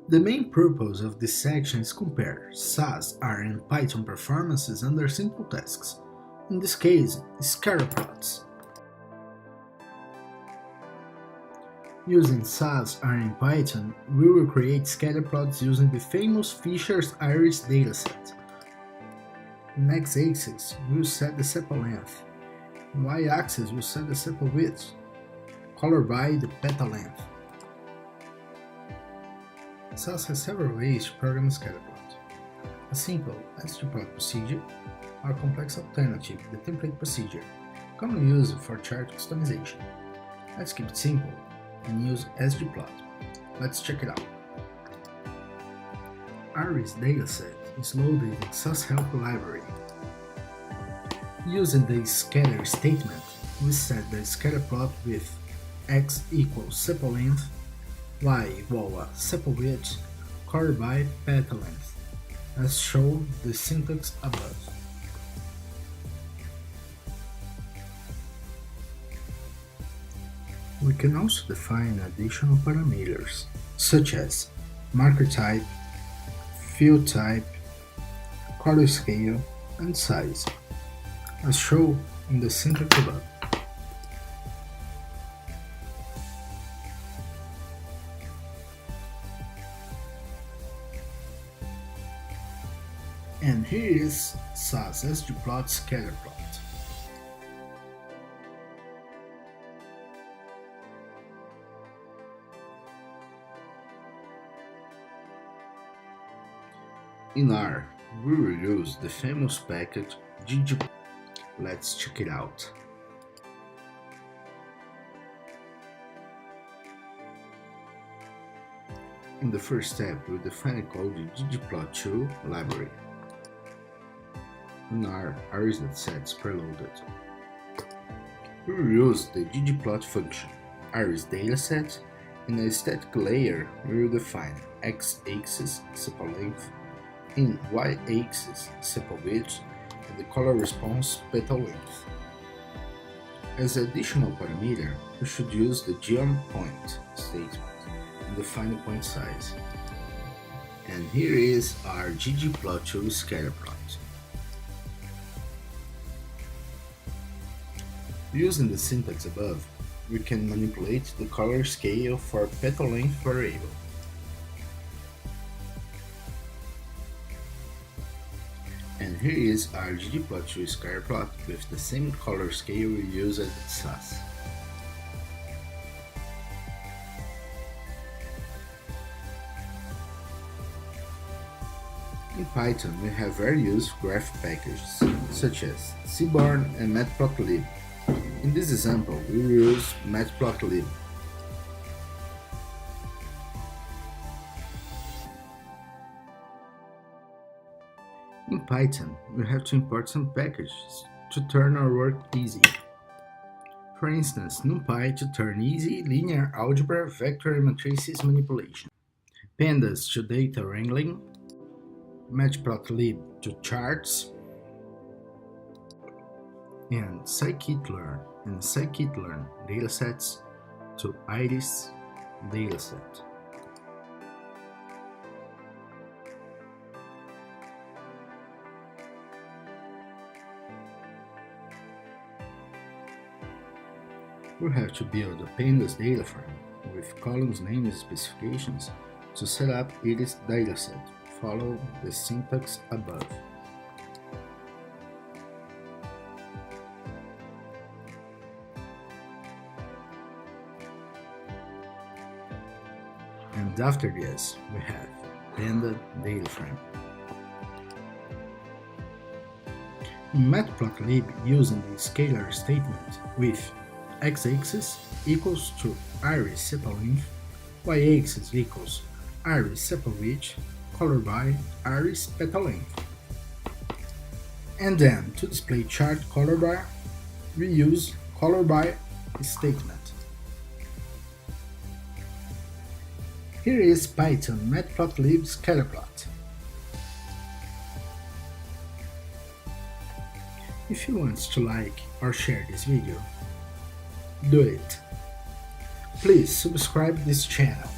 The main purpose of this section is compare SAS, R, and Python performances under simple tasks, in this case, scatter plots. Using SAS, R, and Python, we will create scatter plots using the famous Fisher's iris dataset. In x-axis, we will set the sepal length. In y-axis, we will set the sepal width, colored by the petal length. SAS has several ways to program a scatter plot. A simple SGPlot procedure, or a complex alternative, the template procedure, commonly used for chart customization. Let's keep it simple and use SGPlot. Let's check it out. Iris dataset is loaded in SAS help library. Using the scatter statement, we set the scatter plot with x equals sepal length, y equal sepal width, colored by petal length, as shown the syntax above. We can also define additional parameters, such as marker type, field type, color scale, and size, as shown in the syntax above. And here is SAS SGPlot scatter plot. In R, we will use the famous package ggplot. Let's check it out. In the first step, we define and call the ggplot2 library. In R, iris dataset is preloaded. We will use the ggplot function, iris dataset. In a static layer, we will define x-axis sepal length, in y-axis sepal width, and the color response petal length. As additional parameter, we should use the geonPoint statement and define the point size. And here is our ggplot2 scatter plot. Using the syntax above, we can manipulate the color scale for petal length variable. And here is our ggplot2 scatter plot with the same color scale we used at SAS. In Python, we have very useful graph packages such as Seaborn and Matplotlib. In this example, we will use Matplotlib. In Python, we have to import some packages to turn our work easy. For instance, NumPy to turn easy linear algebra, vector and matrices manipulation, Pandas to data wrangling, Matplotlib to charts, and scikit-learn and scikit-learn datasets to iris dataset. We have to build a pandas data frame with columns names specifications to set up its dataset. Follow the syntax above. And after this, we have Panda data frame. In Matplotlib, using the scalar statement with x-axis equals to iris sepal length, y-axis equals iris sepal width, colored by iris petal length. And then to display chart color by, we use color by statement. Here is Python Matplotlib scatterplot. If you want to like or share this video, do it. Please subscribe this channel.